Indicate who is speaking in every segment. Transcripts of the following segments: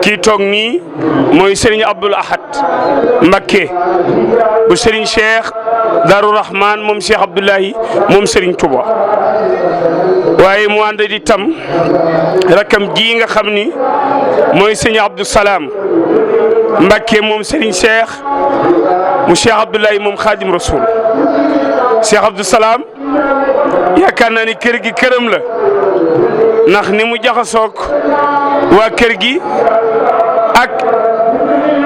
Speaker 1: kii toog nii mooy Serigne Abdoul Ahad Mbacké bu Serigne Cheikh Darou Rahman moom Cheikh Abdoulahi moom Serigne Touba waaye mu ànd di tam rakam ji nga xam ni mooy Serigne Abdou Salam Mbacké moom Serigne Cheikh mu Cheikh Abdoulahi moom Khadim Rasoul Cheikh Abdou Salam yaakaar naa ni kër gi këram la ndax ni mu jaxasoog waa kër gi ak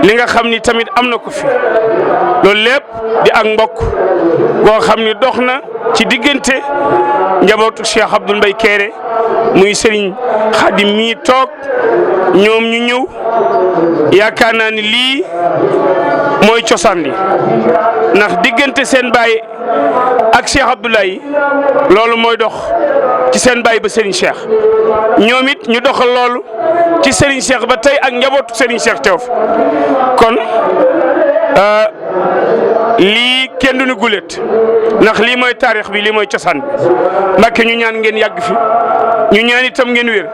Speaker 1: li nga xam ni tamit am na ko fi loolu lépp di ak mbokk goo xam ni dox na ci diggante njabootu Cheikh Abdoul Mbaye Kairé muy Serigne Khadim mii toog ñoom ñu ñëw yaakaar naa ni lii mooy cosaan li ndax diggante seen baay ak Cheikh Abdoulaye loolu mooy dox ci seen baay ba Serigne Cheikh ñoom it ñu doxal loolu ci Serigne Cheikh ba tey ak njabootu Serigne Cheikh teew fi kon lii kenn du ñu gulet ndax lii mooy taarix bi lii mooy cosaan bi Mbacké ñu ñaan ngeen yàgg fi ñu ñaan itam ngeen wér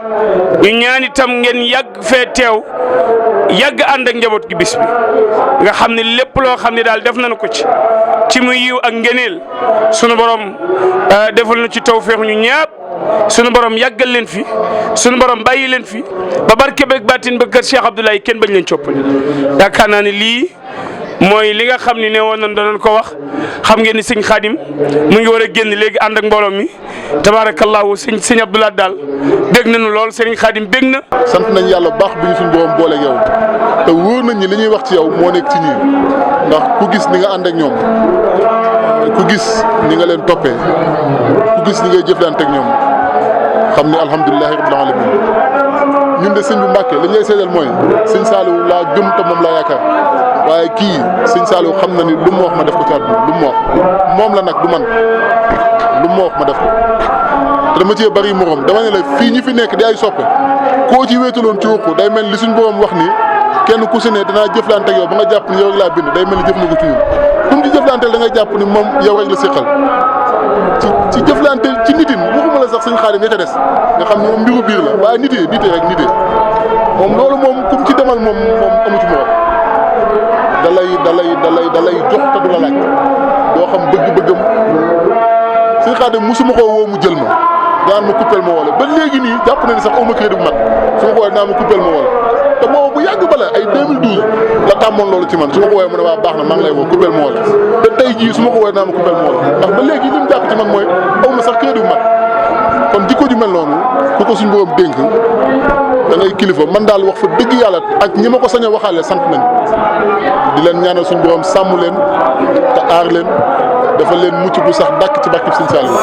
Speaker 1: ñu ñaan itam ngeen yàgg fee teew yàgg ànd ak njaboot gi bis bi nga xam ne lépp loo xam ne daal def nañu ko ci muy yiw ak ngeneel sunu borom defal na ci tawfeex ñu ñaap sunu borom yàggal leen fi sunu borom bàyyi leen fi ba barke beeg baatin ba kër Cheikh Abdoulaye kenn bañ leen coppali yaakaar naa ne lii mooy li nga xam ne woon nañ danañ ko wax xam ngeen ni sëñ Khadim mu ngi war a génn léegi ànd ak mbooloo mi tabaarakallaahu sëñ Abdoulaye daal bég nañu lool sëñ Khadim bég na.
Speaker 2: sant nañ yàlla bu baax bi ñu suñu borom booleeg yow te wóor nañ ni li ñuy wax ci yow moo nekk ci ñii ndax ku gis ni nga ànd ak ñoom ku gis ni nga leen toppee ku gis ni ngay jëflante ak ñoom xam ni alhamdulilahi rabbil alamin ñun de sëñ bu Mbacké li ñuy seedal mooy sëñ Saliou laa gëm te moom laa yaakaar waaye kii sëñ Saliou xam na ni lu mu wax ma def ko ci àdduna lu mu wax moom la nag du man lu mu wax ma def ko te dama cee bari morom dama ne la fii ñi fi nekk di ay soppe koo ci wéetaloon ci ruq day mel li suñ borom wax ni kenn ku si ne danaa jëflante ak yow ba nga jàpp ni yow rek laa bind day mel ni jëf na ko ci ñun comme ci jëflanteel da nga jàpp ni moom yow rek la séqal ci jëflante ci nitin waxuma la sax sëñ Xaadim ya ca des nga xam ne moom mbiru biir la waaye nitee rek nitee moom loolu moom kum ci demal moom amu ci morom dalay jox te du la laaj doo xam bëgg-bëggam sëñ Xaadim musuma koo woo mu jël ma daan ma kuppel ma wala ba léegi nii jàpp na ni sax auma crédit bu mat su ma ko woowee naa ma kuppel ma wala te boobu bu yàgg bala ay 2012 la tàmmoon loolu ci man su ma ko woowee mu ne waa baax na maa ngi lay woo kuppel ma wala te tey jii su ma ko woowee naa ma kuppel ma wala ndax ba léegi li mu jàpp ci man mooy auma sax crédit bu mat kon jikko ju mel noonu ku ko suñ borom dénk da ngay kilifa man daal wax fa dëgg yàlla ak ñi ma ko sañ a waxaale sant nañ di leen ñaanal suñ borom sàmm leen te aar leen dafa leen mucc bu sax dàkk ci barkeb Sëñ Saaliw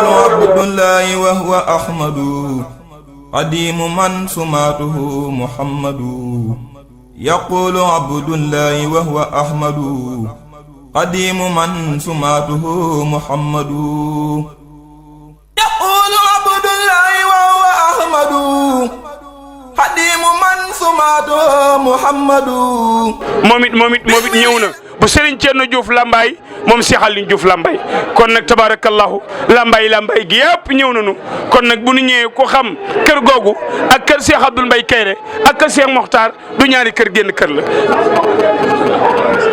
Speaker 3: abdullahi wa huwa ahmadu qadimu man sumatuhu muhammadu yaqulu abdullahi wa huwa ahmadu qadimu man sumatuhu muhammadu yaqulu abdullahi wa huwa ahmadu qadimu man sumatuhu muhammadu
Speaker 1: moom it ñëw na bu Serigne Thierno Diouf Lambaye moom Cheikh Aliou Diouf Lambaye kon nag tabarakallahu Lambaye gi yëpp ñëw nañu kon nag bu ñu ñëwee ko xam kër googu ak kër Cheikh Abdoul Mbaye Kairé ak kër Cheikh Mokhtar du ñaari kër génn kër la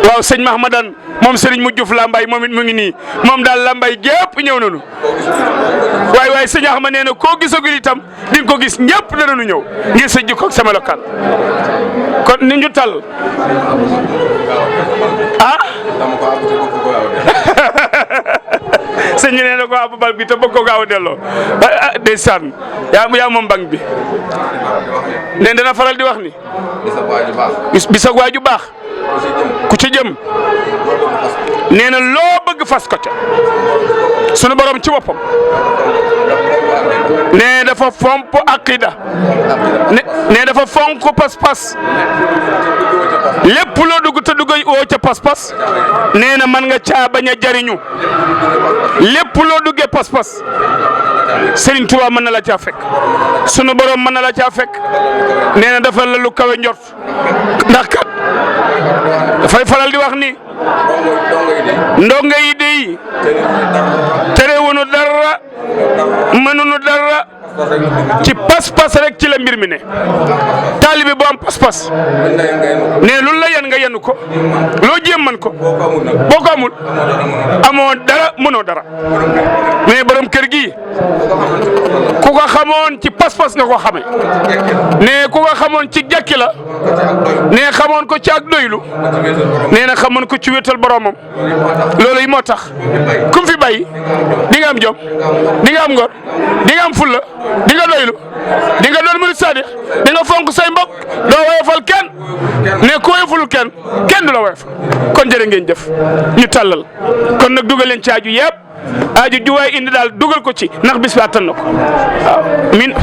Speaker 1: waaw sëñ Mahmadan moom Serigne mu Diouf Lambaye moom it mu ngi nii moom daal Lambaye gi yëpp ñëw nañu waaye sëñ Ahmad nee na koo gisagul itam di nga ko gis ñëpp danañu ñëw ngir sa jikko ak sama lokaan kon ni ñu tal ah sëñ bi nee na ko àbb bal bi te bëgg ko gaaw a delloo ndeysaan yaa moom bang bi ne dana faral di wax ni bisa waaju baax ku ci jëm nee na loo bëgg fas ko ca sunu borom ci boppam ne dafa fomp aqida ne dafa fonk pas-pas lépp loo dugg te duggay woo ca pas-pas nee na mën nga caa bañ a jariñu lépp loo duggee pas-pas Serigne Touba mën na la caa fekk sunu borom mën na la caa fekk nee na dafa la lu kawe njort ndax kat dafay faral di wax ni ndongo yi dey terewunu dara mënunu dara ci pas-pas rek ci la mbir mi ne taalibe bu am pas-pas pas-pas ne loolu la yan nga yenu ko loo jéem man ko boo ko amul amoo dara mënoo dara mais borom kër gi ku ko xamoon ci pas-pas nga ko xame ne ku ko xamoon ci jàkki la ne xamoon ko ci ak doylu nee na xamoon ko ci wéetal boromam loolu yi moo tax kum fi bàyyi di nga am jom di nga am ngor di nga am fulla di nga doylu di nga doon murid sadiq di nga fonk say mbokk doo woyofal kenn ne ku woyofalul kenn du la woyofal kon jërë ngeen jëf ñu tàllal kon nag dugal leen ci aju yëpp aju ju waay indi daal dugal ko ci ndax bis bi attan na ko waaw min